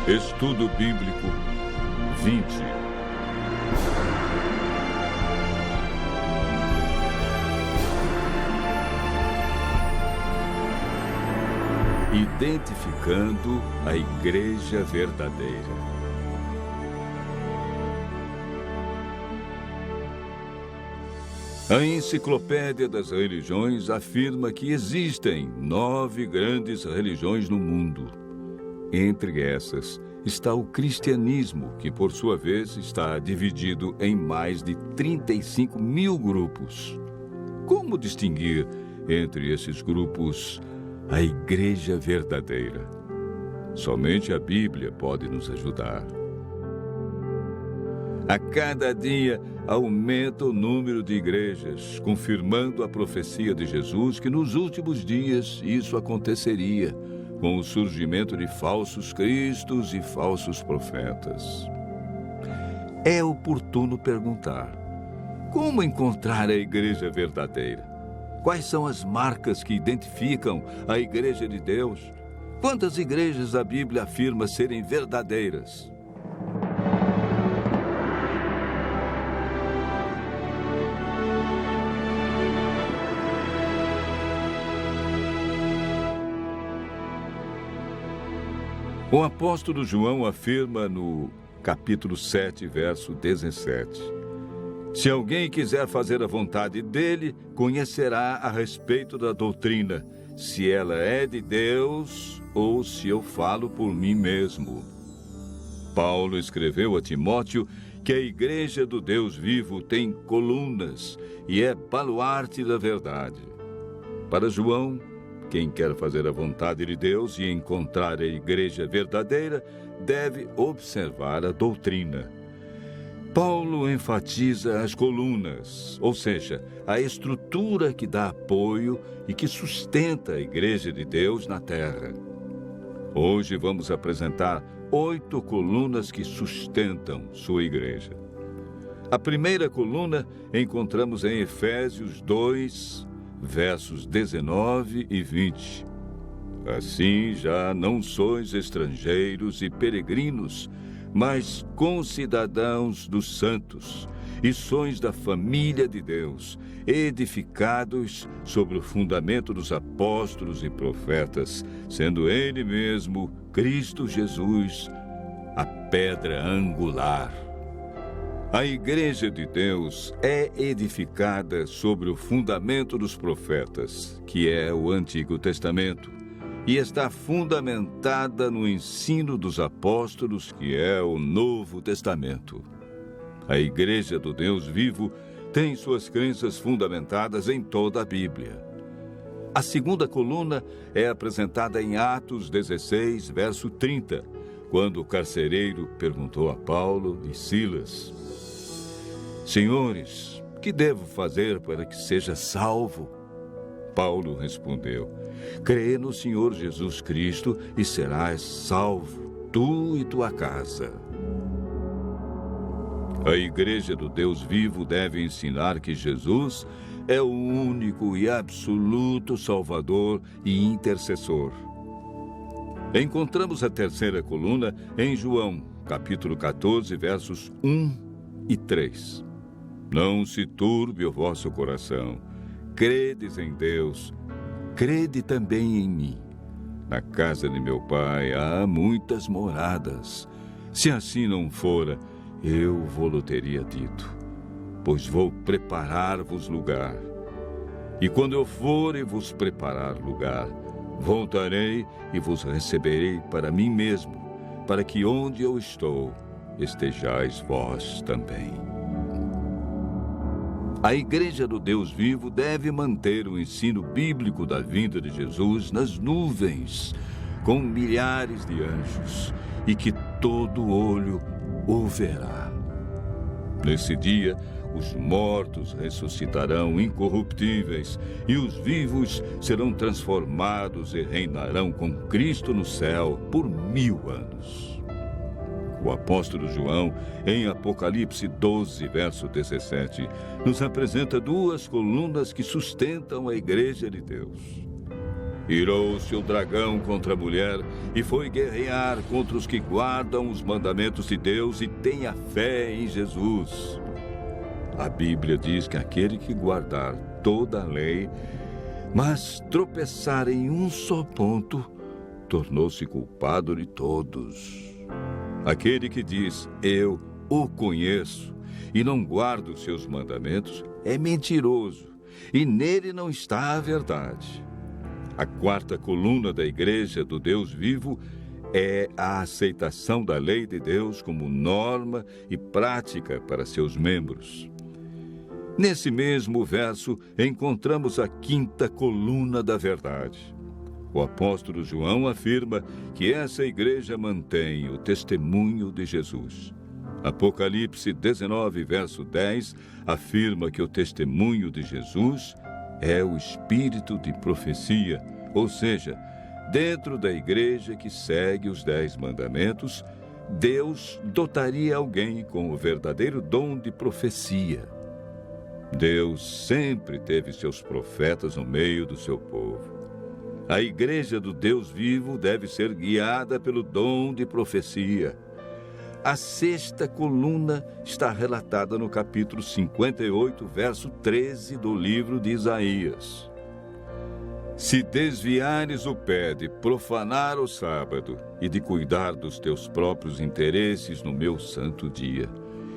Estudo Bíblico 20. Identificando a Igreja verdadeira. A Enciclopédia das Religiões afirma que existem 9 grandes religiões no mundo. Entre essas está o cristianismo, que por sua vez está dividido em mais de 35 mil grupos. Como distinguir entre esses grupos a Igreja verdadeira? Somente a Bíblia pode nos ajudar. A cada dia aumenta o número de igrejas, confirmando a profecia de Jesus que nos últimos dias isso aconteceria, com o surgimento de falsos cristos e falsos profetas. É oportuno perguntar: como encontrar a igreja verdadeira? Quais são as marcas que identificam a igreja de Deus? Quantas igrejas a Bíblia afirma serem verdadeiras? O apóstolo João afirma no capítulo 7, verso 17: se alguém quiser fazer a vontade dele, conhecerá a respeito da doutrina, se ela é de Deus ou se eu falo por mim mesmo. Paulo escreveu a Timóteo que a igreja do Deus vivo tem colunas e é baluarte da verdade. Para João, quem quer fazer a vontade de Deus e encontrar a igreja verdadeira deve observar a doutrina. Paulo enfatiza as colunas, ou seja, a estrutura que dá apoio e que sustenta a igreja de Deus na terra. Hoje vamos apresentar 8 colunas que sustentam sua igreja. A primeira coluna encontramos em Efésios 2, versos 19 e 20. Assim já não sois estrangeiros e peregrinos, mas concidadãos dos santos, e sois da família de Deus, edificados sobre o fundamento dos apóstolos e profetas, sendo Ele mesmo, Cristo Jesus, a pedra angular. A Igreja de Deus é edificada sobre o fundamento dos profetas, que é o Antigo Testamento, e está fundamentada no ensino dos apóstolos, que é o Novo Testamento. A Igreja do Deus vivo tem suas crenças fundamentadas em toda a Bíblia. A segunda coluna é apresentada em Atos 16, verso 30, quando o carcereiro perguntou a Paulo e Silas: Senhores, que devo fazer para que seja salvo? Paulo respondeu: crê no Senhor Jesus Cristo e serás salvo, tu e tua casa. A Igreja do Deus vivo deve ensinar que Jesus é o único e absoluto Salvador e intercessor. Encontramos a terceira coluna em João, capítulo 14, versos 1 e 3. Não se turbe o vosso coração. Credes em Deus, crede também em mim. Na casa de meu pai há muitas moradas. Se assim não fora, eu vô-lo teria dito, pois vou preparar-vos lugar. E quando eu for e vos preparar lugar, voltarei e vos receberei para mim mesmo, para que onde eu estou, estejais vós também. A Igreja do Deus vivo deve manter o ensino bíblico da vinda de Jesus nas nuvens, com milhares de anjos, e que todo olho o verá. Nesse dia, os mortos ressuscitarão incorruptíveis, e os vivos serão transformados e reinarão com Cristo no céu por 1000 anos. O apóstolo João, em Apocalipse 12, verso 17, nos apresenta 2 colunas que sustentam a Igreja de Deus. Irou-se o dragão contra a mulher e foi guerrear contra os que guardam os mandamentos de Deus e têm a fé em Jesus. A Bíblia diz que aquele que guardar toda a lei, mas tropeçar em um só ponto, tornou-se culpado de todos. Aquele que diz, eu o conheço, e não guarda os seus mandamentos, é mentiroso, e nele não está a verdade. A quarta coluna da Igreja do Deus vivo é a aceitação da lei de Deus como norma e prática para seus membros. Nesse mesmo verso, encontramos a quinta coluna da verdade. O apóstolo João afirma que essa igreja mantém o testemunho de Jesus. Apocalipse 19, verso 10, afirma que o testemunho de Jesus é o espírito de profecia, ou seja, dentro da igreja que segue os 10 mandamentos, Deus dotaria alguém com o verdadeiro dom de profecia. Deus sempre teve seus profetas no meio do seu povo. A igreja do Deus vivo deve ser guiada pelo dom de profecia. A sexta coluna está relatada no capítulo 58, verso 13 do livro de Isaías. Se desviares o pé de profanar o sábado e de cuidar dos teus próprios interesses no meu santo dia,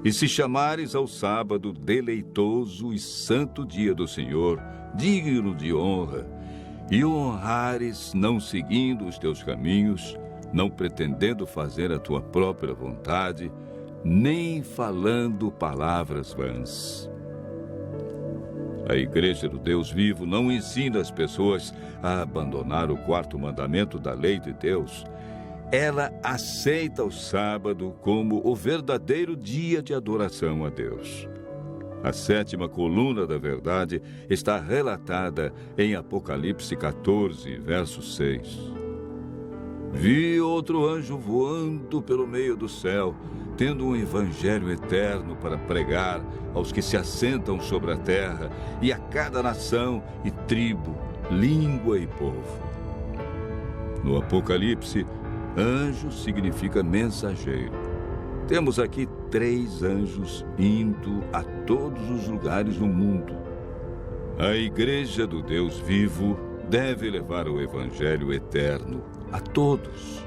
e se chamares ao sábado deleitoso e santo dia do Senhor, digno de honra, e o honrares não seguindo os teus caminhos, não pretendendo fazer a tua própria vontade, nem falando palavras vãs. A Igreja do Deus vivo não ensina as pessoas a abandonar o quarto mandamento da lei de Deus. Ela aceita o sábado como o verdadeiro dia de adoração a Deus. A sétima coluna da verdade está relatada em Apocalipse 14, verso 6. Vi outro anjo voando pelo meio do céu, tendo um evangelho eterno para pregar aos que se assentam sobre a terra e a cada nação e tribo, língua e povo. No Apocalipse, anjo significa mensageiro. Temos aqui 3 anjos indo a todos os lugares do mundo. A Igreja do Deus vivo deve levar o evangelho eterno a todos.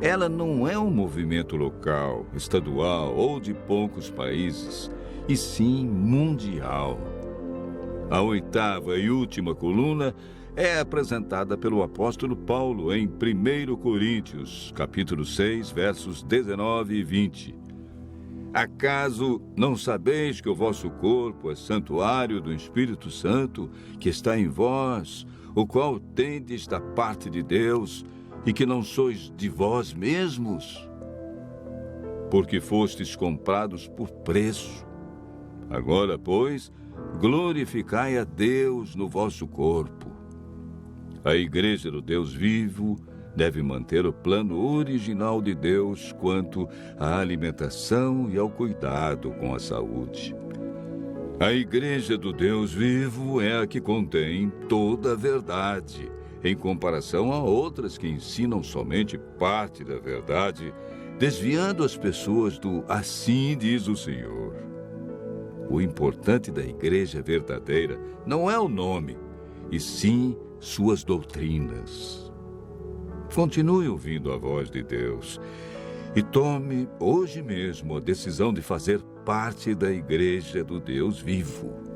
Ela não é um movimento local, estadual ou de poucos países, e sim mundial. A oitava e última coluna é apresentada pelo apóstolo Paulo em 1 Coríntios, capítulo 6, versos 19 e 20. Acaso não sabeis que o vosso corpo é santuário do Espírito Santo, que está em vós, o qual tendes da parte de Deus, e que não sois de vós mesmos? Porque fostes comprados por preço. Agora, pois, glorificai a Deus no vosso corpo. A Igreja do Deus vivo deve manter o plano original de Deus quanto à alimentação e ao cuidado com a saúde. A Igreja do Deus vivo é a que contém toda a verdade, em comparação a outras que ensinam somente parte da verdade, desviando as pessoas do assim diz o Senhor. O importante da igreja verdadeira não é o nome, e sim suas doutrinas. Continue ouvindo a voz de Deus e tome hoje mesmo a decisão de fazer parte da Igreja do Deus vivo.